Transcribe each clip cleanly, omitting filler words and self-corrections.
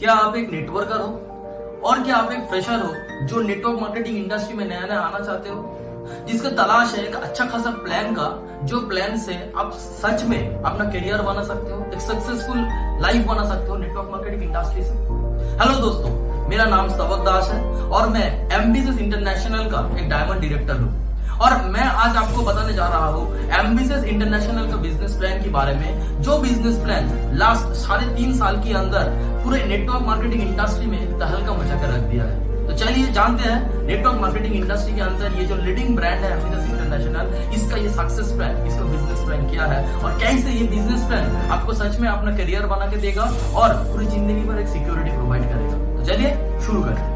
क्या आप एक नेटवर्कर हो और क्या आप एक फ्रेशर हो जो नेटवर्क मार्केटिंग इंडस्ट्री में नया नया आना चाहते हो, जिसका तलाश है एक अच्छा खासा प्लान का, जो प्लान से आप सच में अपना करियर बना सकते हो, एक सक्सेसफुल लाइफ बना सकते हो नेटवर्क मार्केटिंग इंडस्ट्री से। हेलो दोस्तों, मेरा नाम स्तवक दास है और मैं एमबीसीएस इंटरनेशनल का एक डायमंड डायरेक्टर हूँ और मैं आज आपको बताने जा रहा हूँ एमबीसीएस इंटरनेशनल का बिजनेस प्लान के बारे में, जो बिजनेस प्लान लास्ट 3.5 साल के अंदर पूरे नेटवर्क मार्केटिंग इंडस्ट्री में तहलका मचा कर रख दिया है। तो चलिए जानते हैं नेटवर्क मार्केटिंग इंडस्ट्री के अंदर ये जो लीडिंग ब्रांड है एमबीसीएस इंटरनेशनल, इसका ये सक्सेस प्लान, इसका बिजनेस प्लान क्या है और कैसे ये बिजनेस प्लान आपको सच में अपना करियर बना के देगा और पूरी जिंदगी भर एक सिक्योरिटी प्रोवाइड करेगा। तो चलिए शुरू करते हैं।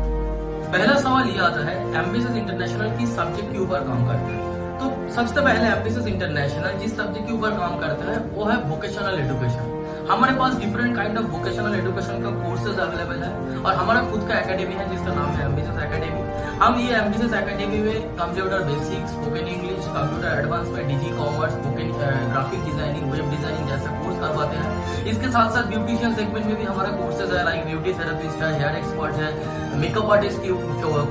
पहला सवाल ये आता है एमबीसीएस इंटरनेशनल किस सब्जेक्ट के ऊपर काम करते हैं। तो सबसे पहले एमबीसीएस इंटरनेशनल जिस सब्जेक्ट के ऊपर काम करते हैं वो है वोकेशनल एजुकेशन। हमारे पास different kind of vocational education का कोर्सेज अवेलेबल है और हमारा खुद का एकेडमी है जिसका नाम है एमबीसीएस एकेडमी। हम ये एमबीसीएस एकेडमी में computer basics, spoken English, computer advance में digi commerce, graphic designing, web designing जैसे कोर्स करवाते हैं। इसके साथ साथ ब्यूटिशियन सेगमेंट में भी हमारा कोर्सेज है, लाइक ब्यूटी थेरेपिस्ट है, हेयर एक्सपर्ट है, मेकअप आर्टिस्ट की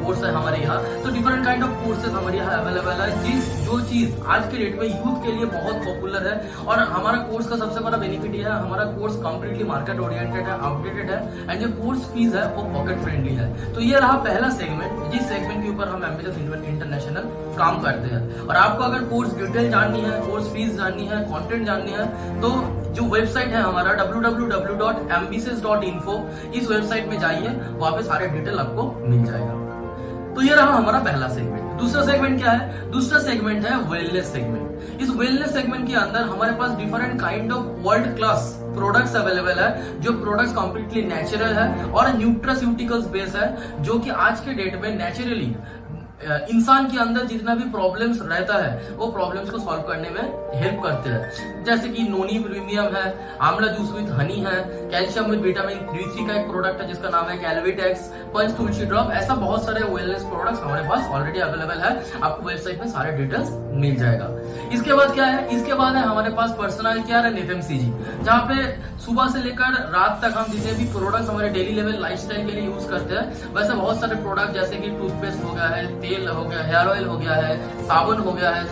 कोर्स है हमारे यहाँ। तो डिफरेंट काइंड ऑफ कोर्सेज हमारे यहाँ अवेलेबल है। जो चीज आज के डेट में यूथ के लिए बहुत पॉपुलर है और हमारा कोर्स का सबसे बड़ा बेनिफिट यह है, हमारा कोर्स कंप्लीटली मार्केट ओरिएंटेड है, अपडेटेड है एंड जो कोर्स फीस है वो पॉकेट फ्रेंडली है। तो ये रहा पहला सेगमेंट, जिस सेगमेंट के ऊपर हम एमबीसीएस इंटरनेशनल काम करते हैं। और आपको अगर कोर्स डिटेल जाननी है, कोर्स फीस जाननी है, कंटेंट जाननी है, तो जो वेबसाइट है हमारा www.mbcs.info, इस वेबसाइट में जाइए, वहां पे सारे डिटेल आपको मिल जाएगा। तो ये रहा हमारा पहला सेगमेंट। दूसरा सेगमेंट क्या है? दूसरा सेगमेंट है वेलनेस सेगमेंट। इस वेलनेस सेगमेंट के अंदर हमारे पास different kind of world class products available है, जो प्रोडक्ट्स कंप्लीटली नेचुरल है और न्यूट्रास्यूटिकल्स बेस है, जो कि आज के डेट में नेचुरली इंसान के अंदर जितना भी प्रॉब्लम्स रहता है वो प्रॉब्लम्स को सॉल्व करने में हेल्प करते हैं। जैसे कि नोनी प्रीमियम है, आंवला जूस विद हनी है, कैल्शियम विद विटामिन D3 का एक प्रोडक्ट है जिसका नाम है कैलविटेक्स, पंच तुलसी ड्रॉप। ऐसा बहुत सारे वेलनेस प्रोडक्ट्स हमारे पास ऑलरेडी अवेलेबल है, आपको वेबसाइट में सारे डिटेल्स मिल जाएगा। इसके बाद क्या है? इसके बाद है हमारे पास पर्सनल केयर एंड एफएमसीजी, जहाँ पे सुबह से लेकर रात तक हम जितने भी प्रोडक्ट्स हमारे डेली लेवल लाइफस्टाइल के लिए यूज करते हैं, वैसे बहुत सारे प्रोडक्ट जैसे कि टूथपेस्ट हो गया है, तेल हो गया, हेयर ऑयल हो गया है, साबुन हो गया है,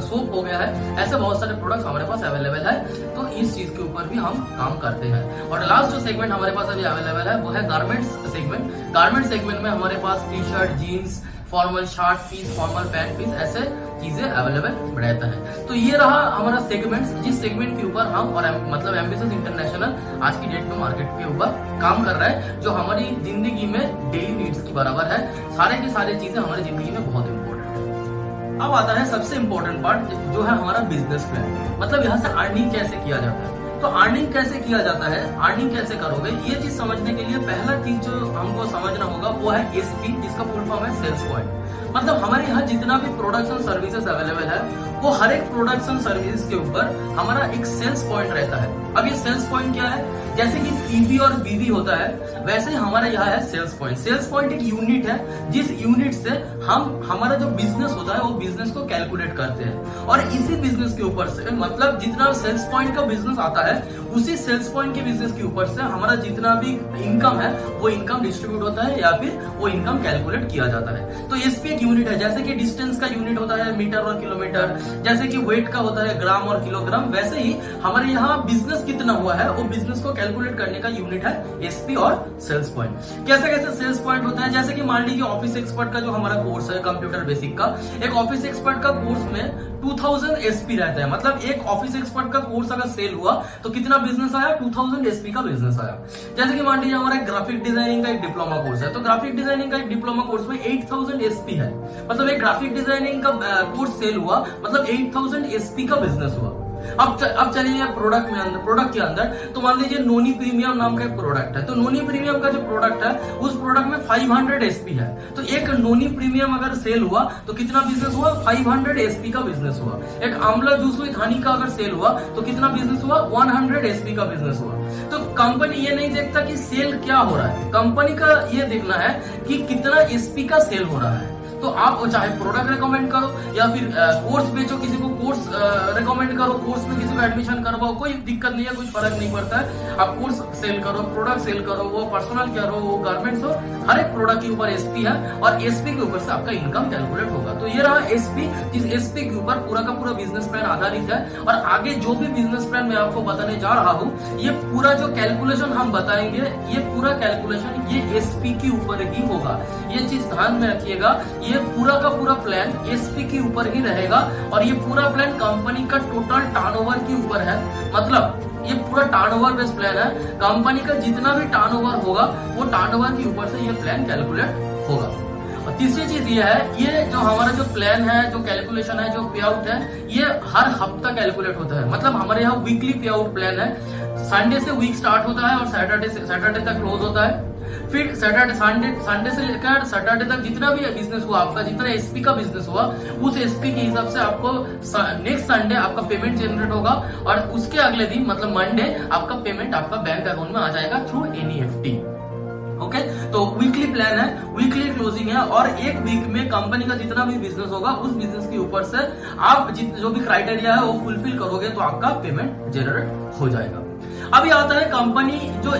सोप हो गया है, ऐसे बहुत सारे प्रोडक्ट्स हमारे पास अवेलेबल है। तो इस चीज के ऊपर भी हम काम करते हैं। और लास्ट जो सेगमेंट हमारे पास अभी अवेलेबल है वो है गारमेंट्स सेगमेंट। गारमेंट सेगमेंट में हमारे पास T shirt, jeans, formal shirt piece, formal pant piece, ऐसे चीजें अवेलेबल रहता है। तो ये रहा हमारा सेगमेंट, जिस सेगमेंट के ऊपर हम और मतलब एमबीसीएस इंटरनेशनल आज की डेट में मार्केट के ऊपर काम कर रहा है, जो हमारी जिंदगी में डेली नीड्स की बराबर है। सारे की सारी चीजें हमारी जिंदगी में बहुत इंपॉर्टेंट है। अब आता है सबसे इंपॉर्टेंट पार्ट, जो है हमारा बिजनेस प्लान, मतलब यहाँ से अर्निंग कैसे किया जाता है। तो अर्निंग कैसे किया जाता है, अर्निंग कैसे करोगे, ये चीज समझने के लिए पहला चीज जो हमको समझना होगा वो है एसपी, जिसका फुल फॉर्म है सेल्स पॉइंट। मतलब हमारे यहाँ जितना भी प्रोडक्ट्स एंड सर्विसेज अवेलेबल है, वो हर एक प्रोडक्ट्स एंड सर्विसेज के ऊपर हमारा एक सेल्स पॉइंट रहता है। अब ये सेल्स पॉइंट क्या है? जैसे कि पीबी और बीबी होता है, वैसे ही हमारा यहाँ है सेल्स पॉइंट। सेल्स पॉइंट एक यूनिट है, जिस यूनिट से हम हमारा जो बिजनेस होता है वो बिजनेस को कैलकुलेट करते हैं और इसी बिजनेस के ऊपर से, मतलब जितना सेल्स पॉइंट का बिजनेस आता है, उसी सेल्स पॉइंट के बिजनेस के ऊपर से हमारा जितना भी इनकम है वो इनकम डिस्ट्रीब्यूट होता है या फिर वो इनकम कैलकुलेट किया जाता है। तो एसपी एक यूनिट है, जैसे कि डिस्टेंस का यूनिट होता है मीटर और किलोमीटर, जैसे कि वेट का होता है ग्राम और किलोग्राम, वैसे ही हमारे यहाँ बिजनेस कितना हुआ है वो बिजनेस को कैलकुलेट करने का यूनिट है एसपी और सेल्स पॉइंट। कैसे कैसे सेल्स पॉइंट होता है? जैसे कि मान लीजिए ऑफिस एक्सपर्ट का जो हमारा कोर्स है कंप्यूटर बेसिक का, एक ऑफिस एक्सपर्ट का कोर्स में 2000 एसपी रहता है। मतलब एक ऑफिस एक्सपर्ट का कोर्स अगर सेल हुआ तो कितना बिजनेस आया? 2000 एसपी का बिजनेस आया। जैसे कि मान लीजिए हमारा ग्राफिक डिजाइनिंग का एक डिप्लोमा कोर्स है, तो ग्राफिक डिजाइनिंग का एक डिप्लोमा कोर्स में 8000 एसपी है। मतलब एक ग्राफिक डिजाइनिंग का कोर्स सेल हुआ, मतलब 8000 एसपी का बिजनेस हुआ। अब चलिए प्रोडक्ट के अंदर, तो मान लीजिए नोनी प्रीमियम नाम का एक प्रोडक्ट है। तो नोनी प्रीमियम का जो प्रोडक्ट है, उस प्रोडक्ट में 500 एसपी है। तो एक नोनी प्रीमियम अगर सेल हुआ तो कितना बिजनेस हुआ? 500 एसपी का बिजनेस हुआ। एक आंवला जूस विद हनी का अगर सेल हुआ तो कितना बिजनेस हुआ? 100 एसपी का बिजनेस हुआ। तो कंपनी ये नहीं देखता कि सेल क्या हो रहा है, कंपनी का ये देखना है कि कितना एसपी का सेल हो रहा है। तो आप चाहे प्रोडक्ट रिकमेंड करो या फिर कोर्स बेचो, किसी को कोर्स रिकमेंड करो, कोर्स में किसी को एडमिशन करवाओ, कोई दिक्कत नहीं है, कुछ फर्क नहीं पड़ता है। आप कोर्स सेल करो, प्रोडक्ट सेल करो, वो पर्सनल केयर हो, वो गारमेंट्स हो, हर एक प्रोडक्ट के ऊपर एसपी है और एसपी के ऊपर से आपका इनकम कैलकुलेट होगा। तो ये रहा एसपी, जिस एसपी के ऊपर पूरा का पूरा बिजनेस प्लान आधारित है। और आगे जो भी बिजनेस प्लान मैं आपको बताने जा रहा हूँ, ये पूरा जो कैलकुलेशन हम बताएंगे, ये पूरा कैलकुलेशन ये एसपी के ऊपर ही होगा। ये चीज ध्यान में रखिएगा, ये पूरा का पूरा प्लान एसपी के ऊपर ही रहेगा और ये पूरा प्लान कंपनी का टोटल टर्नओवर के ऊपर है। मतलब ये पूरा टर्नओवर बेस्ड प्लान है, कंपनी का जितना भी टर्नओवर होगा वो टर्नओवर के ऊपर से ये प्लान कैलकुलेट होगा। और तीसरी चीज ये है, ये जो हमारा जो प्लान है, जो कैलकुलेशन है, जो पे आउट है, ये हर हफ्ता कैलकुलेट होता है। मतलब हमारे यहाँ वीकली पे आउट प्लान है, संडे से वीक स्टार्ट होता है और सैटरडे तक क्लोज होता है। फिर संडे से लेकर सैटरडे तक जितना भी बिजनेस हुआ आपका, जितना एसपी का बिजनेस हुआ, उस एसपी के हिसाब से आपको नेक्स्ट संडे आपका पेमेंट जनरेट होगा और उसके अगले दिन मतलब मंडे आपका पेमेंट आपका बैंक अकाउंट में आ जाएगा थ्रू एनईएफटी। ओके, तो वीकली प्लान है, वीकली क्लोजिंग है और एक वीक में कंपनी का जितना भी बिजनेस होगा उस बिजनेस के ऊपर से आप जो भी क्राइटेरिया है वो फुलफिल करोगे तो आपका पेमेंट जनरेट हो जाएगा। अभी आता है कंपनी जो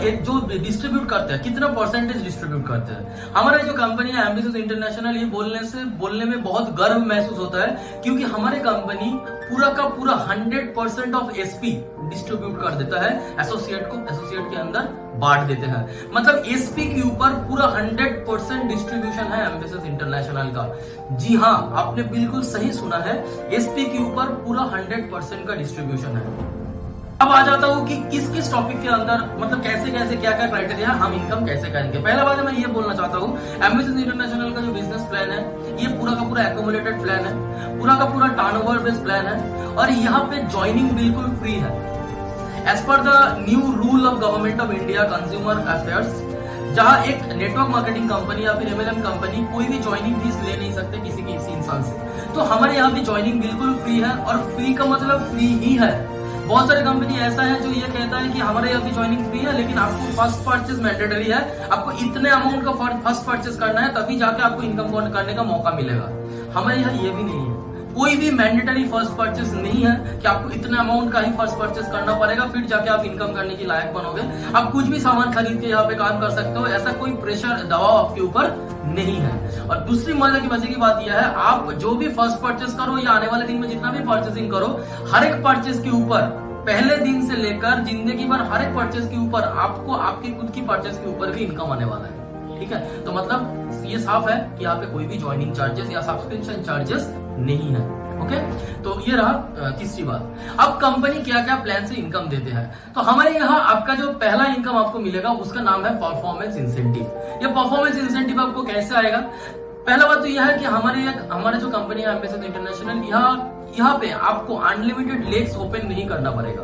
डिस्ट्रीब्यूट करते हैं, कितना परसेंटेज डिस्ट्रीब्यूट करते हैं। हमारे जो कंपनी है एम्बिशियस इंटरनेशनल, ये बोलने में बहुत गर्व महसूस होता है क्योंकि हमारे कंपनी पूरा का पूरा 100% ऑफ एसपी डिस्ट्रीब्यूट कर देता है एसोसिएट को, एसोसिएट के अंदर बांट देते हैं। मतलब एसपी के ऊपर पूरा 100% डिस्ट्रीब्यूशन है एम्बिशियस इंटरनेशनल का। जी हाँ, आपने बिल्कुल सही सुना है, एसपी के ऊपर पूरा 100% का डिस्ट्रीब्यूशन है। अब आ जाता हूँ कि किस टॉपिक के अंदर मतलब कैसे क्या क्राइटेरिया हम इनकम कैसे करेंगे। पहला बात मैं ये बोलना चाहता हूँ, एम्बिशियस इंटरनेशनल का जो बिजनेस प्लान है ये पूरा का पूरा एक्यूमुलेटेड प्लान है, पूरा का पूरा टर्नओवर बेस्ड प्लान है और यहाँ पे ज्वाइनिंग बिल्कुल फ्री है। As per the new rule of government of India consumer affairs, जहां एक नेटवर्क मार्केटिंग कंपनी या फिर एमएलएम कंपनी कोई भी ज्वाइनिंग फीस ले नहीं सकते किसी इंसान से, तो हमारे यहाँ भी ज्वाइनिंग बिल्कुल फ्री है। और फ्री का मतलब फ्री ही है। बहुत सारे कंपनी ऐसा है जो ये कहता है कि हमारे यहाँ भी ज्वाइनिंग फ्री है लेकिन आपको फर्स्ट परचेज मैंडेटरी है, आपको इतने अमाउंट का फर्स्ट परचेज करना है तभी जाके आपको इनकम करने का मौका मिलेगा। हमारे यहाँ ये भी नहीं है, कोई भी मैंडेटरी फर्स्ट परचेज नहीं है कि आपको इतने अमाउंट का ही फर्स्ट परचेज करना पड़ेगा फिर जाके आप इनकम करने के लायक बनोगे। आप कुछ भी सामान खरीद के यहाँ पे काम कर सकते हो, ऐसा कोई प्रेशर दबाव आपके ऊपर नहीं है। और दूसरी मजे की बात यह है, आप जो भी फर्स्ट परचेज करो या आने वाले दिन में जितना भी परचेसिंग करो, हर एक परचेज के ऊपर पहले दिन से लेकर जिंदगी भर हर एक परचेज के ऊपर आपको आपकी खुद की परचेज के ऊपर भी इनकम आने वाला है। ठीक है, तो मतलब ये साफ है कि यहाँ पे कोई भी ज्वाइनिंग चार्जेस या सब्सक्रिप्शन चार्जेस नहीं है। ओके, तो ये रहा तीसरी बात। अब कंपनी क्या क्या प्लान से इनकम देते हैं, तो हमारे यहाँ आपका जो पहला इनकम आपको मिलेगा उसका नाम है परफॉर्मेंस इंसेंटिव। ये परफॉर्मेंस इंसेंटिव आपको कैसे आएगा? पहला बात तो यह है कि हमारे जो कंपनी है एम्बिशियस इंटरनेशनल, यहाँ पे आपको अनलिमिटेड लेग्स ओपन नहीं करना पड़ेगा।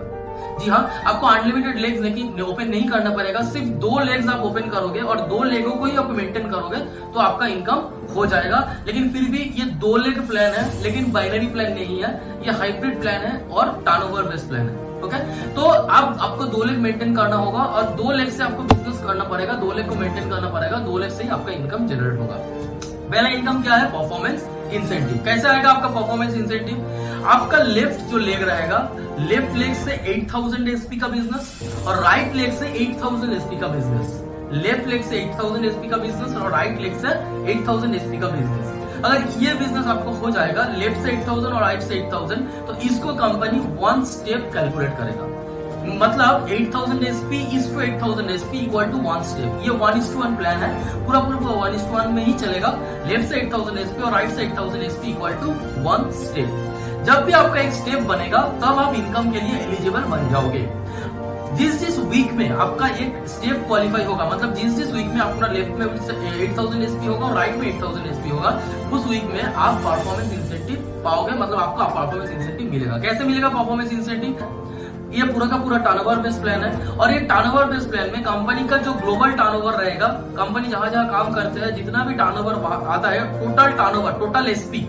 जी हाँ, आपको अनलिमिटेड लेग्स लेकिन ओपन नहीं करना पड़ेगा, सिर्फ 2 लेग्स आप ओपन करोगे और 2 लेगों को ही आप मेंटेन करोगे तो आपका इनकम हो जाएगा। लेकिन फिर भी ये 2 लेग प्लान है, लेकिन बाइनरी प्लान नहीं है, ये हाइब्रिड प्लान है और टर्नओवर बेस्ड प्लान है। ओके, तो आपको 2 लेग मेंटेन करना होगा और 2 लेग से आपको बिजनेस करना पड़ेगा, 2 लेग को मेंटेन करना पड़ेगा, 2 लेग से ही आपका इनकम जनरेट होगा। पहला इनकम क्या है? Performance incentive. कैसे आएगा आपका परफॉर्मेंस इंसेंटिव? आपका लेफ्ट जो लेग रहेगा, लेफ्ट लेग से 8000 एसपी का बिजनेस और राइट लेग से 8000 एसपी का बिजनेस। लेफ्ट लेग से 8000 एसपी का बिजनेस और राइट लेग से 8000 एसपी का बिजनेस। अगर ये बिजनेस आपको हो जाएगा लेफ्ट से 8000 और राइट से 8000, तो इसको कंपनी 1 स्टेप कैलकुलेट करेगा। मतलब 8000 SP is to 8000 SP equal to 1 step. ये 1:1 प्लान है, पूरा 1:1 में ही चलेगा। लेफ्ट से 8000 एसपी और राइट से 8000 एसपी इक्वल टू 1 स्टेप। जब भी आपका एक स्टेप बनेगा तब आप इनकम के लिए एलिजिबल बन जाओगे। जिस वीक में आपका एक स्टेप क्वालिफाई होगा, मतलब जिस वीक में अपना लेफ्ट में 8000 एसपी होगा और राइट में 8000 एसपी होगा, उस वीक में आप परफॉर्मेंस इंसेंटिव पाओगे, मतलब आपको परफॉर्मेंस इंसेंटिव मिलेगा। कैसे मिलेगा परफॉर्मेंस इंसेंटिव? ये पूरा का पूरा टर्नओवर बेस्ड प्लान है और ये टर्नओवर बेस्ड प्लान में कंपनी का जो ग्लोबल टर्नओवर रहेगा, कंपनी जहां जहां काम करते हैं जितना भी टर्नओवर आता है, टोटल टर्नओवर, टोटल एसपी,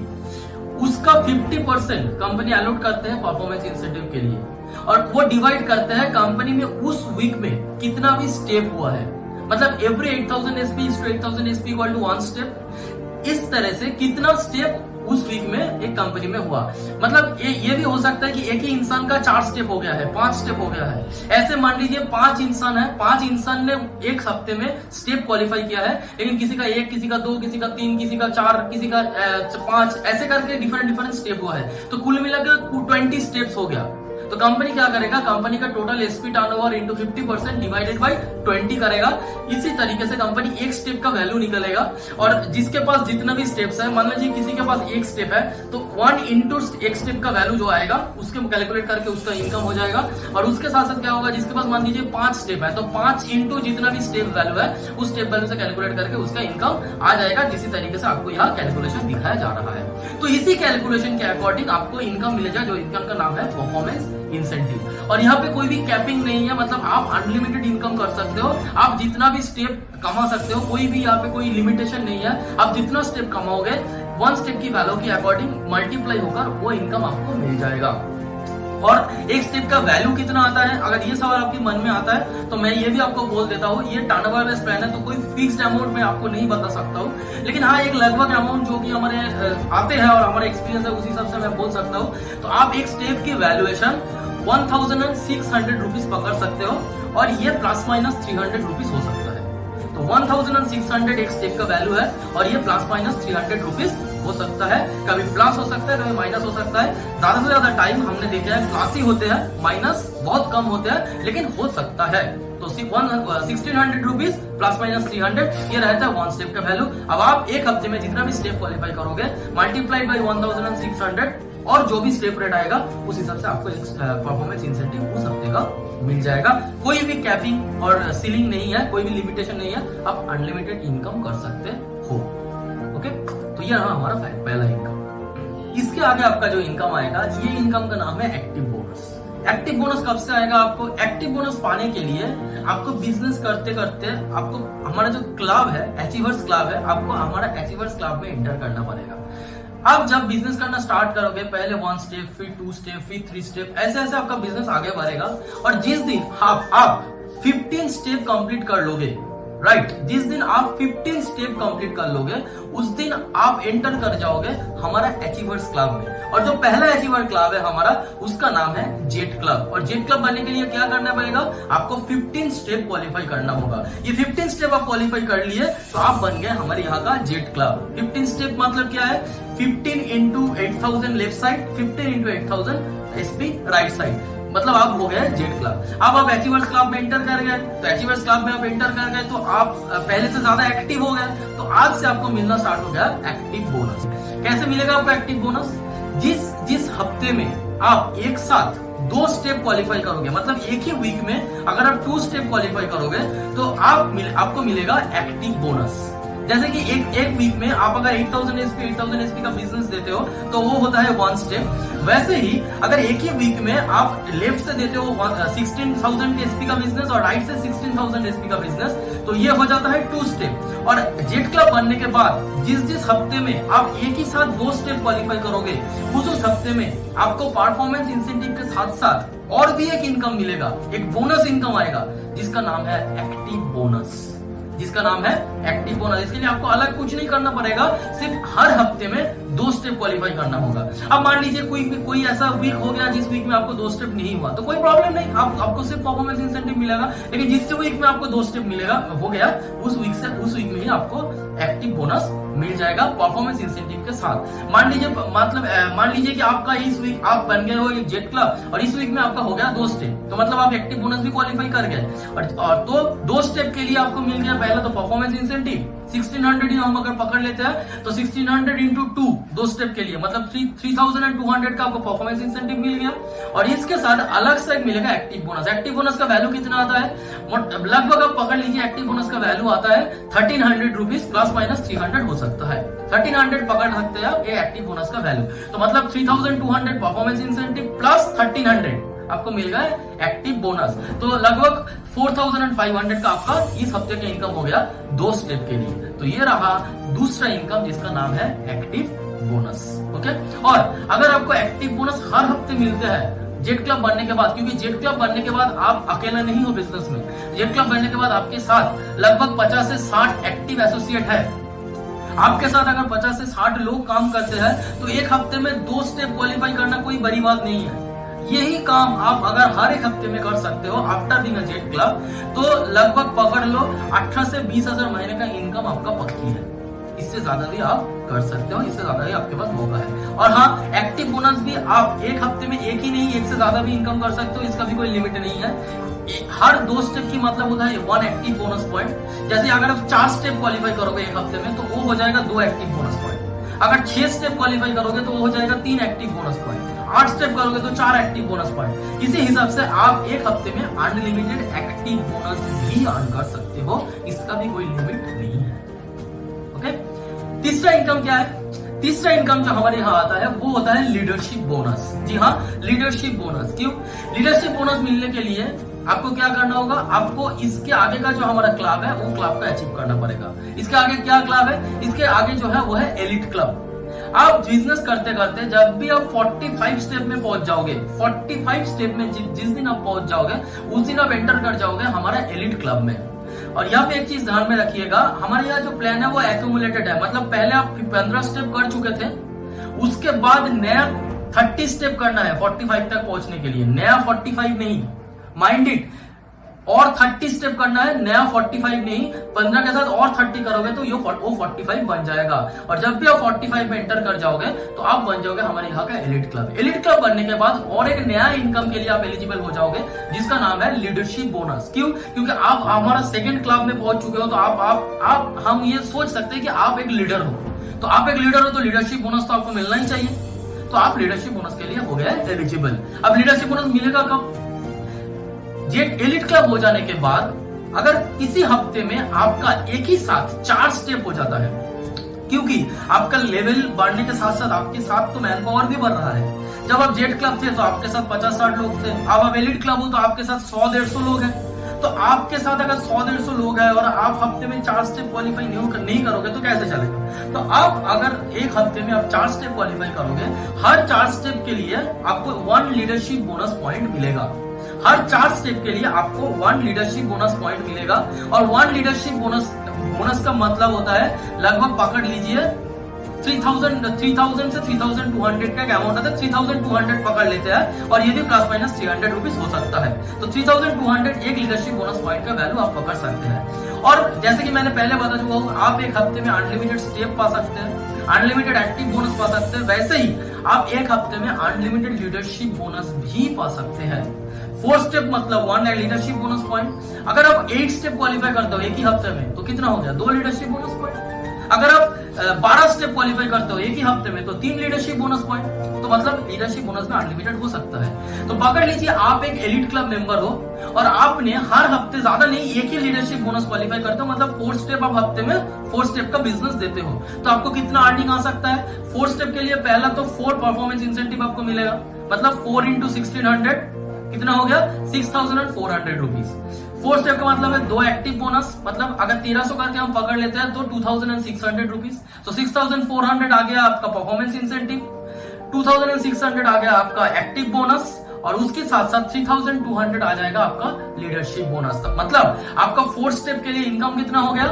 उसका 50% कंपनी अलॉट करते हैं परफॉर्मेंस इंसेंटिव के लिए और वो डिवाइड करते हैं कंपनी में उस वीक में कितना भी स्टेप हुआ है। मतलब every 8000 SP is to 8000 SP equal to 1 step. इस तरह से कितना स्टेप उस वीक में एक कंपनी में हुआ। मतलब ये भी हो सकता है कि एक ही इंसान का 4 स्टेप हो गया है, 5 स्टेप हो गया है। ऐसे मान लीजिए 5 इंसान है, 5 इंसान ने एक हफ्ते में स्टेप क्वालिफाई किया है, लेकिन किसी का 1, किसी का 2, किसी का 3, किसी का 4, किसी का 5, ऐसे करके डिफरेंट स्टेप हुआ है। तो कुल मिलाकर 20 स्टेप्स हो गया। तो कंपनी क्या करेगा, कंपनी का total SP turnover into 50% divided by 20 करेगा। इसी तरीके से कंपनी एक स्टेप का वैल्यू निकलेगा, और जिसके पास जितना भी स्टेप्स है, मान लीजिए किसी के पास एक स्टेप है तो 1 इंटू एक स्टेप का वैल्यू जो आएगा उसके कैलकुलेट करके उसका इनकम हो जाएगा। और उसके साथ साथ क्या होगा, जिसके पास मान लीजिए 5 स्टेप है तो 5 इंटू जितना भी स्टेप वैल्यू है उस स्टेप वैल्यू से कैलकुलेट करके उसका इनकम आ जाएगा। जिसी तरीके से आपको यहाँ कैलकुलेशन दिखाया जा रहा है। तो इसी कैलकुलेशन के अकॉर्डिंग आपको इनकम मिलेगा, जो इनकम का नाम है परफॉर्मेंस इंसेंटिव। और यहाँ पे कोई भी कैपिंग नहीं है, मतलब आप अनलिमिटेड इनकम कर सकते हो, आप जितना भी स्टेप कमा सकते हो, कोई भी यहाँ पे कोई लिमिटेशन नहीं है। आप जितना स्टेप कमाओगे 1 स्टेप की वैल्यू के अकॉर्डिंग मल्टीप्लाई होकर वो इनकम आपको मिल जाएगा। और एक स्टेप का वैल्यू कितना आता है, अगर ये सवाल आपके मन में आता है तो मैं ये भी आपको बोल देता हूँ, ये टर्नओवर बेस्ड प्लान है तो कोई फिक्स्ड अमाउंट मैं आपको नहीं बता सकता हूँ, लेकिन हाँ एक लगभग अमाउंट जो कि हमारे आते हैं और हमारा एक्सपीरियंस है उस हिसाब से मैं बोल सकता हूँ। तो आप एक स्टेप की वैल्यूएशन 1600 रुपीज पकड़ सकते हो, और ये प्लस माइनस 300 रुपीज हो सकता है। तो 1600 एक स्टेप का वैल्यू है, और ये प्लस माइनस 300 रुपीज हो सकता है। कभी प्लस हो सकता है, कभी माइनस हो सकता है। ज्यादा से ज्यादा टाइम हमने देखा है प्लस ही होते हैं, माइनस बहुत कम होते हैं, लेकिन हो सकता है। तो 1600 रुपीज प्लस माइनस 300 ये रहता है 1 स्टेप का वैल्यू। अब आप एक हफ्ते में जितना भी स्टेप क्वालिफाई करोगे मल्टीप्लाइड बाई 1600 और जो भी स्टेप रेट आएगा उस हिसाब से आपको एक परफॉर्मेंस इंसेंटिव उस हफ्ते का मिल जाएगा। कोई भी कैपिंग और सीलिंग नहीं है, कोई भी लिमिटेशन नहीं है, आप अनलिमिटेड इनकम कर सकते हो। ओके, तो ये रहा हमारा पहला इनकम। इसके आगे आपका जो इनकम आएगा, ये इनकम का नाम है एक्टिव बोनस। एक्टिव बोनस कब से आएगा आपको? एक्टिव बोनस पाने के लिए आपको बिजनेस करते करते आपको हमारा जो क्लब है, अचीवर्स क्लब है, आपको हमारा अचीवर्स क्लब में एंटर करना पड़ेगा। अब जब बिजनेस करना स्टार्ट करोगे, पहले 1 स्टेप, फिर 2 स्टेप, फिर 3 स्टेप, ऐसे ऐसे आपका बिजनेस आगे बढ़ेगा। और जिस दिन आप 15 स्टेप कंप्लीट कर लोगे, राइट, जिस दिन आप 15 स्टेप कंप्लीट कर लोगे उस दिन आप एंटर कर जाओगे हमारा अचीवर्स क्लब में। और जो पहला अचीवर क्लब है हमारा, उसका नाम है जेट क्लब। और जेट क्लब बनने के लिए क्या करना पड़ेगा, आपको 15 स्टेप क्वालिफाई करना होगा। ये 15 स्टेप आप क्वालिफाई कर लिए तो आप बन गए हमारे यहाँ का जेट क्लब। 15 स्टेप मतलब क्या है, 15 into 8000 left side, 15 into 8000 SP right side, मतलब आप हो गए जेट क्लब। अब आप अचीवर्स क्लब में एंटर कर गए, तो अचीवर्स क्लब में आप एंटर कर गए तो आप पहले से ज्यादा एक्टिव हो गए। तो आज से आपको मिलना स्टार्ट हो गया एक्टिव बोनस। कैसे मिलेगा आपको एक्टिव बोनस? जिस हफ्ते में आप एक साथ 2 स्टेप क्वालिफाई करोगे, मतलब एक ही वीक में अगर आप 2 स्टेप क्वालिफाई करोगे तो आपको मिलेगा एक्टिव बोनस। जैसे कि एक वीक में आप अगर 8000 एसपी का बिजनेस देते हो तो वो होता है 1 स्टेप। वैसे ही अगर एक ही वीक में आप लेफ्ट से देते हो 16,000 एसपी का बिजनेस और राइट से 16,000 एसपी का बिजनेस, तो ये हो जाता है 2 स्टेप। और जेट क्लब बनने के बाद जिस हफ्ते में आप एक ही साथ 2 स्टेप क्वालिफाई करोगे, उस हफ्ते में आपको परफॉर्मेंस इंसेंटिव के साथ साथ और भी एक इनकम मिलेगा, एक बोनस इनकम आएगा जिसका नाम है एक्टिव बोनस। जिसका नाम है एक्टिव बोनस। इसके लिए आपको अलग कुछ नहीं करना पड़ेगा, सिर्फ हर हफ्ते में 2 स्टेप क्वालिफाई करना होगा। अब मान लीजिए कोई ऐसा वीक हो गया जिस वीक में आपको 2 स्टेप नहीं हुआ, तो कोई प्रॉब्लम नहीं, आपको सिर्फ परफॉर्मेंस इंसेंटिव मिलेगा। लेकिन जिस वीक में आपको 2 स्टेप मिलेगा हो गया, उस वीक में ही आपको एक्टिव बोनस मिल जाएगा परफॉर्मेंस इंसेंटिव के साथ। मान लीजिए कि आपका इस वीक आप बन गए हो एक जेट क्लब और इस वीक में आपका हो गया 2 स्टेप, तो मतलब आप एक्टिव बोनस भी क्वालिफाई कर गए। और तो 2 स्टेप के लिए आपको मिल गया पहला तो परफॉर्मेंस इंसेंटिव 1600 ही हम अगर पकड़ लेते हैं तो 1600 इंटू 2 स्टेप के लिए मतलब 3200 का आपको परफॉर्मेंस इंसेंटिव मिल गया। और इसके साथ अलग से मिलेगा एक्टिव बोनस। एक्टिव बोनस का वैल्यू कितना आता है, लगभग आप पकड़ लीजिए एक्टिव बोनस का वैल्यू आता है 1300 रुपीज प्लस माइनस 300 हो सकता है। 1300 पकड़ सकते हैं ये एक्टिव बोनस का वैल्यू। तो मतलब 3200 परफॉर्मेंस इंसेंटिव प्लस 1300 आपको मिल गया एक्टिव बोनस। तो लगभग 4500 का आपका इस हफ्ते का इनकम हो गया 2 स्टेप के लिए। तो ये रहा दूसरा इनकम जिसका नाम है एक्टिव बोनस। ओके, और अगर आपको एक्टिव बोनस हर हफ्ते मिलते हैं जेट क्लब बनने के बाद, क्योंकि जेट क्लब बनने के बाद आप अकेला नहीं हो बिजनेस में, जेट क्लब बनने के बाद आपके साथ लगभग 50 से 60 एक्टिव एसोसिएट है। आपके साथ अगर 50 से 60 लोग काम करते हैं तो एक हफ्ते में 2 स्टेप क्वालिफाई करना कोई बड़ी बात नहीं है। यही काम आप अगर हर एक हफ्ते में कर सकते हो after being a jet club, तो लगभग पकड़ लो 18 से 20 हजार महीने का इनकम आपका पक्की है। इससे ज्यादा भी आप कर सकते हो, इससे ज्यादा ही आपके पास मौका है। और हाँ, एक्टिव बोनस भी आप एक हफ्ते में एक ही नहीं, एक से ज्यादा भी इनकम कर सकते हो, इसका भी कोई लिमिट नहीं है। हर 2 स्टेप की मतलब होता है 1 एक्टिव बोनस पॉइंट। जैसे अगर आप 4 स्टेप क्वालिफाई करोगे एक हफ्ते में तो वो हो जाएगा 2 एक्टिव बोनस पॉइंट। अगर 6 स्टेप क्वालिफाई करोगे तो वो हो जाएगा 3 एक्टिव बोनस पॉइंट। 8 स्टेप करोगे तो 4 एक्टिव बोनस पॉइंट। इसी हिसाब से आप एक हफ्ते में अनलिमिटेड एक्टिव बोनस भी अर्न कर सकते हो, इसका भी कोई लिमिट नहीं है। ओके, तीसरा इनकम क्या है? तीसरा इनकम जो हमारे यहाँ आता है वो होता है लीडरशिप बोनस। जी हाँ, लीडरशिप बोनस। क्यों? लीडरशिप बोनस मिलने के लिए आपको क्या करना होगा? आपको इसके आगे का जो हमारा क्लब है वो क्लब का अचीव करना पड़ेगा। इसके आगे क्या क्लब है? इसके आगे जो है वो है एलिट क्लब। आप बिजनेस करते करते जब भी आप 45 स्टेप में पहुंच जाओगे, 45 स्टेप में जिस दिन आप पहुंच जाओगे उस दिन आप एंटर कर जाओगे हमारा एलिट क्लब में। और यहाँ पे एक चीज ध्यान में रखिएगा, हमारे यहाँ जो प्लान है वो एक्यूमुलेटेड है। मतलब पहले आप 15 स्टेप कर चुके थे, उसके बाद नया 30 स्टेप करना है 45 तक पहुंचने के लिए। नया 45 नहीं, माइंड इट, और 30 स्टेप करना है, नया 45 नहीं। 15 के साथ और 30 करोगे तो वो 45 बन जाएगा। और जब भी आप 45 में एंटर कर जाओगे तो आप बन जाओगे हमारे यहाँ का एलिट क्लब। एलिट क्लब बनने के बाद और एक नया इनकम के लिए आप एलिजिबल हो जाओगे जिसका नाम है लीडरशिप बोनस। क्यों? क्योंकि आप हमारा सेकंड क्लब में पहुंच चुके हो, तो आप हम ये सोच सकते हैं कि आप एक लीडर हो। तो आप एक लीडर हो तो लीडरशिप बोनस तो आपको मिलना ही चाहिए। तो आप लीडरशिप बोनस के लिए हो गए एलिजिबल। अब लीडरशिप बोनस मिलेगा कब? जेट एलिट क्लब हो जाने के बाद अगर किसी हफ्ते में आपका एक ही साथ 4 स्टेप हो जाता है, क्योंकि आपका लेवल बढ़ने के साथ साथ आपके साथ तो मैन पावर भी बढ़ रहा है। जब आप जेट क्लब थे तो आपके साथ 50-60 लोग थे, अब आप एलिट क्लब हो तो आपके साथ 100-150 लोग हैं। तो आपके साथ अगर 100-150 लोग हैं और आप हफ्ते में 4 स्टेप क्वालिफाई नहीं करोगे तो कैसे चलेगा? तो आप अगर एक हफ्ते में आप 4 स्टेप क्वालिफाई करोगे, हर 4 स्टेप के लिए आपको 1 लीडरशिप बोनस पॉइंट मिलेगा। हर 4 स्टेप के लिए आपको 1 लीडरशिप बोनस पॉइंट मिलेगा। और 1 लीडरशिप बोनस का मतलब होता है लगभग पकड़ लीजिए 3000 से 3200 का अमाउंट आता है। 3200 पकड़ लेते हैं और ये भी प्लस माइनस 300 रुपीज हो सकता है। तो 3200 एक लीडरशिप बोनस पॉइंट का वैल्यू आप पकड़ सकते हैं। और जैसे कि मैंने पहले बता चुका हूँ, आप एक हफ्ते में अनलिमिटेड स्टेप पा सकते हैं, अनलिमिटेड एक्टिव बोनस पा सकते हैं। वैसे ही आप एक हफ्ते में अनलिमिटेड लीडरशिप बोनस भी पा सकते हैं। 4 स्टेप मतलब 1 लीडरशिप बोनस पॉइंट। अगर आप 8 स्टेप क्वालिफाई करते हो एक ही हफ्ते में तो कितना हो गया? 2 लीडरशिप बोनस पॉइंट। अगर आप 12 स्टेप क्वालिफाई करते हो एक ही हफ्ते में तो 3 लीडरशिप बोनस पॉइंट। तो मतलब लीडरशिप बोनस में अनलिमिटेड हो सकता है। तो पकड़ लीजिए आप एक एलिट क्लब मेंबर हो और आपने हर हफ्ते ज्यादा नहीं एक ही लीडरशिप बोनस क्वालिफाई करते हो, मतलब 4 स्टेप आप हफ्ते में 4 स्टेप का बिजनेस देते हो, तो आपको कितना अर्निंग आ सकता है? 4 स्टेप के लिए पहला तो 4 परफॉर्मेंस इंसेंटिव आपको मिलेगा, मतलब 4 × 1600 कितना हो गया? 6400 रुपीज। 4 स्टेप का मतलब है 2 एक्टिव बोनस, मतलब अगर 1300 करके हम पकड़ लेते हैं तो 2600 रुपीज। तो 6400 आ गया आपका परफॉर्मेंस इंसेंटिव, 2600 आ गया आपका एक्टिव बोनस, और उसके साथ साथ 3200 आ जाएगा आपका लीडरशिप बोनस। मतलब आपका 4 स्टेप के लिए इनकम कितना हो गया?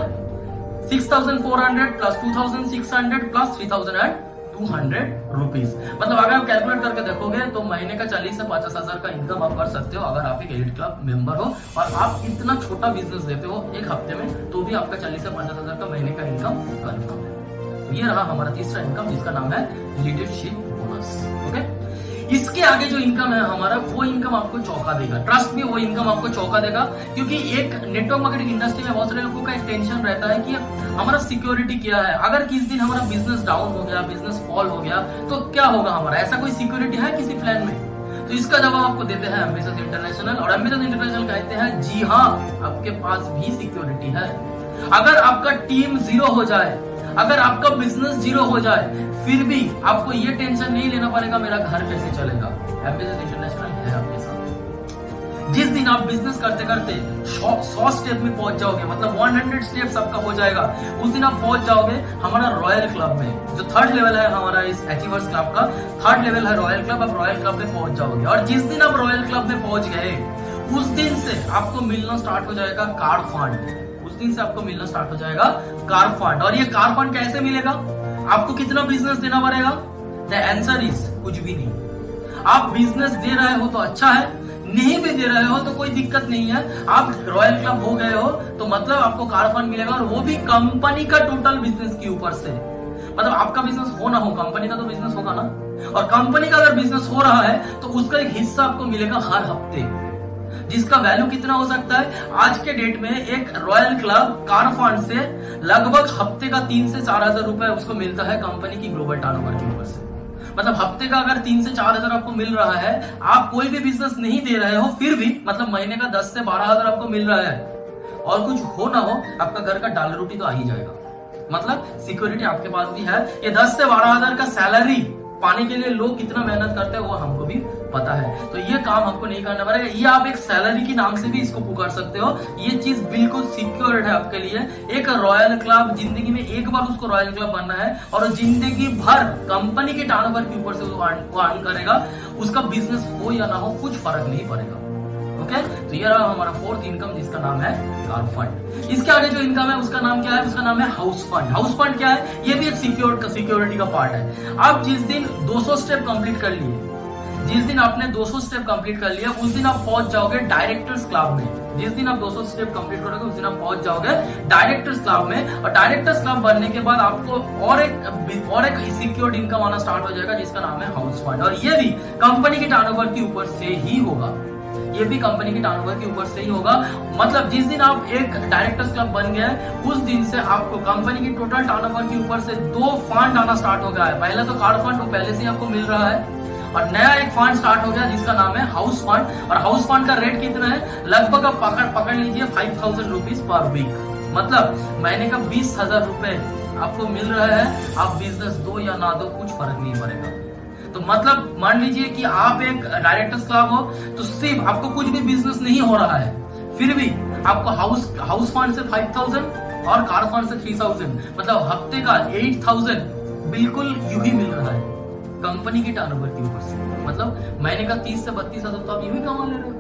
6400 प्लस 2600 प्लस 3200 रुपीज। मतलब अगर आप कैलकुलेट करके देखोगे तो महीने का 40 से 50 हजार का इनकम आप कर सकते हो अगर आप एक एलिट क्लब मेंबर हो और आप इतना छोटा बिजनेस देते हो एक हफ्ते में, तो भी आपका 40 से 50 हजार का महीने का इनकम कन्फर्म है। ये रहा हमारा तीसरा इनकम जिसका नाम है लीडरशिप बोनस। ओके, इसके आगे जो इनकम है हमारा, वो इनकम आपको चौंका देगा। ट्रस्ट मी, वो इनकम आपको चौंका देगा, क्योंकि एक नेटवर्क मार्केटिंग इंडस्ट्री में बहुत सारे लोगों का एक टेंशन रहता है कि हमारा सिक्योरिटी क्या है, अगर किस दिन हमारा बिजनेस डाउन हो गया, बिजनेस फॉल हो गया तो क्या होगा हमारा? ऐसा कोई सिक्योरिटी है किसी प्लान में? तो इसका जवाब आपको देते हैं एम्बिशस इंटरनेशनल। और एम्बिशस इंटरनेशनल कहते हैं जी हाँ, आपके पास भी सिक्योरिटी है। अगर आपका टीम 0 हो जाए, अगर आपका बिजनेस 0 हो जाए, फिर भी आपको ये टेंशन नहीं लेना पड़ेगा मेरा घर कैसे चलेगा। एम्बिशस इंटरनेशनल है आपके साथ। जिस दिन आप बिजनेस करते करते 100 स्टेप में पहुंच जाओगे, मतलब 100 स्टेप्स आपका हो जाएगा, उस दिन आप पहुंच जाओगे हमारा रॉयल क्लब में। जो 3rd लेवल है हमारा इस अचीवर्स क्लब का, 3rd लेवल है रॉयल क्लब। आप रॉयल क्लब में पहुंच जाओगे और जिस दिन आप रॉयल क्लब में पहुंच गए उस दिन से आपको मिलना स्टार्ट हो जाएगा कार्ड फंड। उस दिन से आपको मिलना स्टार्ट हो जाएगा कार फंड। और ये कार फंड कैसे मिलेगा, आपको कितना बिजनेस देना पड़ेगा? द आंसर इज कुछ भी नहीं। आप बिजनेस दे रहे हो तो अच्छा है, नहीं भी दे रहे हो तो कोई दिक्कत नहीं है। आप रॉयल क्लब हो गए हो तो मतलब आपको कार फंड मिलेगा, और वो भी कंपनी का टोटल बिजनेस के ऊपर से। मतलब आपका बिजनेस हो ना हो, कंपनी का तो बिजनेस होगा ना, और कंपनी का अगर बिजनेस हो रहा है तो उसका एक हिस्सा आपको मिलेगा हर हफ्ते, जिसका वैल्यू कितना हो सकता है? आज के डेट में एक रॉयल क्लब कार फंड से लगभग हफ्ते का 3 से 4 हजार रुपए उसको मिलता है कंपनी की ग्लोबल टर्नओवर के ऊपर से। मतलब हफ्ते का अगर 3 से 4 हजार आपको मिल रहा है, आप कोई भी बिजनेस नहीं दे रहे हो, फिर भी मतलब महीने का 10 से 12 हजार आपको मिल रहा है, और कुछ हो ना हो आपका घर का दाल रोटी तो आ ही जाएगा। मतलब सिक्योरिटी आपके पास भी है। ये 10 से 12 हजार का सैलरी पाने के लिए लोग कितना मेहनत करते हैं वो हमको भी पता है। तो ये काम आपको नहीं करना पड़ेगा, ये आप एक सैलरी के नाम से भी इसको पुकार सकते हो। ये चीज बिल्कुल सिक्योर्ड है आपके लिए। एक रॉयल क्लब जिंदगी में एक बार उसको रॉयल क्लब बनना है, और जिंदगी भर कंपनी के टर्नओवर के ऊपर से वो अर्न करेगा। उसका बिजनेस हो या ना हो कुछ फर्क नहीं पड़ेगा। ओके, तो ये रहा हमारा फोर्थ इनकम, जिसका नाम है कार फंड। इसके आगे जो इनकम है उसका नाम क्या है? उसका नाम है हाउस फंड। हाउस फंड क्या है? ये भी एक सिक्योरिटी का पार्ट है। आप जिस दिन 200 स्टेप कंप्लीट कर लिए, जिस दिन आपने 200 स्टेप कंप्लीट कर लिया, उस दिन आप पहुंच जाओगे डायरेक्टर्स क्लब में। जिस दिन आप 200 स्टेप कंप्लीट करोगे उस दिन आप पहुंच जाओगे डायरेक्टर्स क्लब में, और डायरेक्टर्स क्लब बनने के बाद आपको और एक सिक्योर्ड इनकम आना स्टार्ट हो जाएगा, जिसका नाम है हाउस फंड। और ये भी कंपनी के टर्नओवर के ऊपर से ही होगा। ये भी कंपनी के टर्नओवर के ऊपर से ही होगा। मतलब जिस दिन आप एक डायरेक्टर्स क्लब बन गए, उस दिन से आपको कंपनी की टोटल टर्नओवर के ऊपर से 2 फंड आना स्टार्ट हो गया है। पहला तो कार फंड, वो पहले से ही आपको मिल रहा है, और नया एक फंड स्टार्ट हो गया जिसका नाम है हाउस फंड। और हाउस फंड का रेट कितना है? लगभग आप पकड़ लीजिए 5000 रुपीज पर वीक। मतलब महीने का 20,000 रुपए आपको मिल रहा है। आप बिजनेस दो या ना दो कुछ फर्क नहीं पड़ेगा। तो मतलब मान लीजिए कि आप एक डायरेक्टर्स क्लब हो, तो सिर्फ आपको कुछ भी बिजनेस नहीं हो रहा है, फिर भी आपको हाउस फंड से 5000 और कार फंड से 3000, मतलब हफ्ते का 8000 बिल्कुल यूं ही मिल रहा है कंपनी की टर्नओवर के ऊपर से। मतलब महीने का 30 से 32,000 तो आप यूं ही कमा ले रहे हो।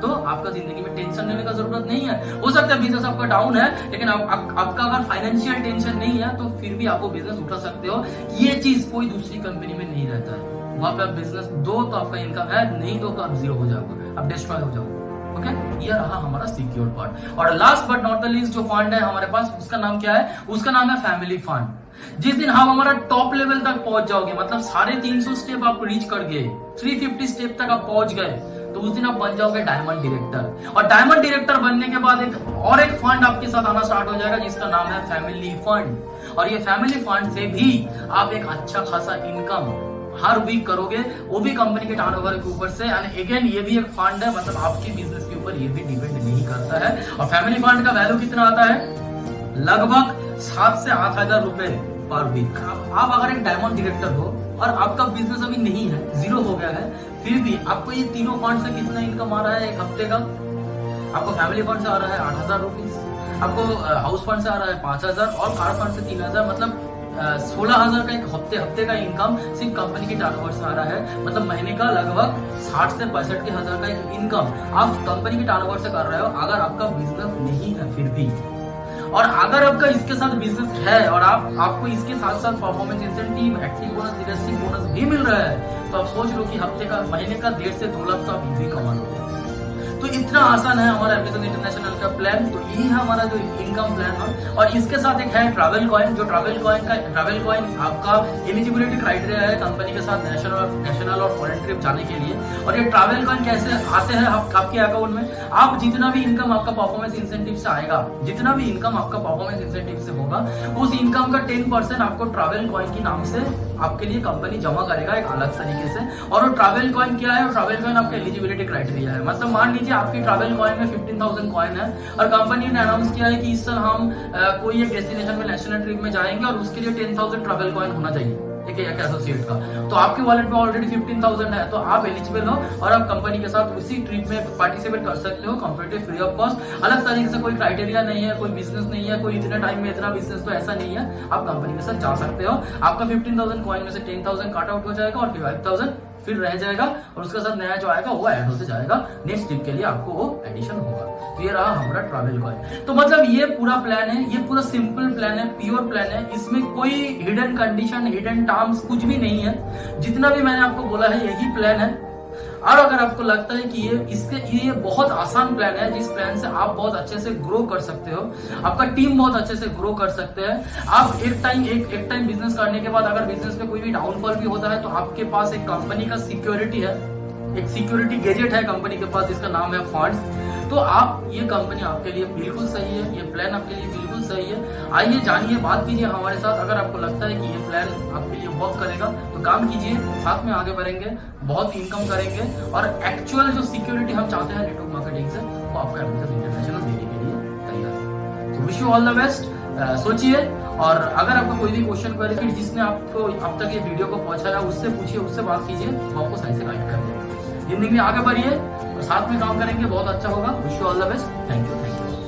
तो आपका जिंदगी में टेंशन लेने का जरूरत नहीं है। हो सकता है बिजनेस आपका डाउन है, लेकिन आपका अगर फाइनेंशियल टेंशन नहीं है तो फिर भी आपको बिजनेस उठा सकते हो। ये चीज कोई दूसरी कंपनी में नहीं रहता है। वहां पे आप बिजनेस दो तो आपका इनकम है, नहीं दो तो आप जीरो हो जाओगे, आप डिस्ट्रॉय हो जाओगे। ओके, ये रहा हमारा सिक्योर पार्ट। और last but not the least जो फंड है हमारे पास, उसका नाम क्या है? उसका नाम है फैमिली फंड। जिस दिन हम हमारा टॉप लेवल तक पहुंच जाओगे, मतलब 350 स्टेप आप रीच कर गए, 350 स्टेप तक आप पहुंच गए, तो उस दिन आप बन जाओगे डायमंड डायरेक्टर। और डायमंड डायरेक्टर बनने के बाद एक फंड आपके साथ आना स्टार्ट हो जाएगा, जिसका नाम है फैमिली फंड। और ये फैमिली फंड से भी आप एक अच्छा खासा इनकम हर वीक करोगे, वो भी कंपनी के टर्नओवर के ऊपर से। एंड अगेन ये भी एक फंड है, मतलब आपके बिजनेस के ऊपर ये भी डिपेंड नहीं करता है। और फैमिली फंड का वैल्यू कितना आता है? लगभग 7 से 8,000 रुपए पर वीक। आप अगर एक डायमंड डायरेक्टर हो और आपका बिजनेस अभी नहीं है, जीरो हो गया है, फिर भी आपको ये तीनों फंड से कितना इनकम आ रहा है एक हफ्ते का? आपको फैमिली फंड से आ रहा है 8,000 रुपीज, आपको हाउस फंड से आ रहा है 5,000, और कार फंड से 3,000, मतलब 16,000 का एक हफ्ते का इनकम सिर्फ कंपनी के टर्नओवर से आ रहा है। मतलब महीने का लगभग 60 से 65,000 का एक इनकम आप कंपनी के टर्नओवर से कर रहे हो, अगर आपका बिजनेस नहीं है फिर भी। और अगर आपका इसके साथ बिजनेस है और आपको इसके साथ साथ performance incentive, active bonus, leadership bonus भी मिल रहा है, तो आप सोच लो कि हफ्ते का, महीने का 1.5 से 2 लाख तो आप इजी कमा लोगे। तो इतना आसान है हमारा एमएसएन इंटरनेशनल का प्लान। तो यही है हमारा जो इनकम प्लान है। और इसके साथ एक है ट्रैवल कॉइन, जो ट्रैवल कॉइन आपका एलिजिबिलिटी क्राइटेरिया है कंपनी के साथ नेशनल और फॉरेन ट्रिप जाने के लिए। और ये ट्रैवल कॉइन कैसे आते हैं आपके अकाउंट में? आप जितना भी इनकम आपका परफॉर्मेंस इंसेंटिव से आएगा, जितना भी इनकम आपका परफॉर्मेंस इंसेंटिव से होगा, उस इनकम का 10% आपको ट्रैवल कॉइन के नाम से आपके लिए कंपनी जमा करेगा एक अलग तरीके से। और वो ट्रैवल कॉइन क्या है? ट्रैवल कॉइन आपका एलिजिबिलिटी क्राइटेरिया है। मतलब मान लीजिए आपकी ट्रैवल कॉइन में 15,000 कॉइन है, और कंपनी ने अनाउंस किया है कि इस साल हम कोई एक डेस्टिनेशन में नेशनल ट्रिप में जाएंगे, और उसके लिए 10,000 ट्रैवल कॉइन होना चाहिए एक एसोसिएट का। तो आपके वॉलेट में ऑलरेडी 15,000 है, तो आप एलिजिबल हो और आप कंपनी के साथ उसी ट्रिप में पार्टिसिपेट कर सकते हो कंप्लीटली फ्री ऑफ कॉस्ट। अलग तरीके से कोई क्राइटेरिया नहीं है, कोई बिजनेस नहीं है, कोई इतने टाइम में इतना बिजनेस, तो ऐसा नहीं है। आप कंपनी के साथ जा सकते हो। आपका 15,000 कॉइन में से 10,000 काट आउट हो जाएगा और 5,000 फिर रह जाएगा और उसके साथ नया जो आएगा वो ऐड होते जाएगा, नेक्स्ट ट्रिप के लिए आपको वो एडिशन होगा। तो ये रहा हमारा ट्रैवल कॉइन। तो मतलब ये पूरा प्लान है, ये पूरा सिंपल प्लान है, प्योर प्लान है, इसमें कोई हिडन कंडीशन, हिडन टर्म्स कुछ भी नहीं है। जितना भी मैंने आपको बोला है यही प्लान है। और अगर आपको लगता है कि ये बहुत आसान प्लान है, जिस प्लान से आप बहुत अच्छे से ग्रो कर सकते हो, आपका टीम बहुत अच्छे से ग्रो कर सकते हैं, आप एक टाइम बिजनेस करने के बाद अगर बिजनेस में कोई भी डाउनफॉल भी होता है तो आपके पास एक कंपनी का सिक्योरिटी है, एक सिक्योरिटी गैजेट है कंपनी के पास जिसका नाम है फंड्स। तो आप ये कंपनी आपके लिए बिल्कुल सही है, ये प्लान आपके लिए बिल्कुल सही है। आइए जानिए, बात कीजिए हमारे साथ। अगर आपको लगता है कि ये प्लान आपके लिए वर्क करेगा तो काम कीजिए, साथ में आगे बढ़ेंगे, बहुत इनकम करेंगे और एक्चुअल जो सिक्योरिटी हम चाहते हैं नेटवर्क मार्केटिंग से वो आपको एमटेक इंटरनेशनल देने के लिए तैयार है। तो wish you all the best. सोचिए, और अगर आपका कोई भी क्वेश्चन करे, फिर जिसने आपको अब तक ये वीडियो को पहुंचाया उससे पूछिए, उससे बात कीजिए, वो आपको सही से गाइड कर देगा। जिंदगी में आगे बढ़िए और साथ में काम करेंगे, बहुत अच्छा होगा। Wish you all the best. Thank you.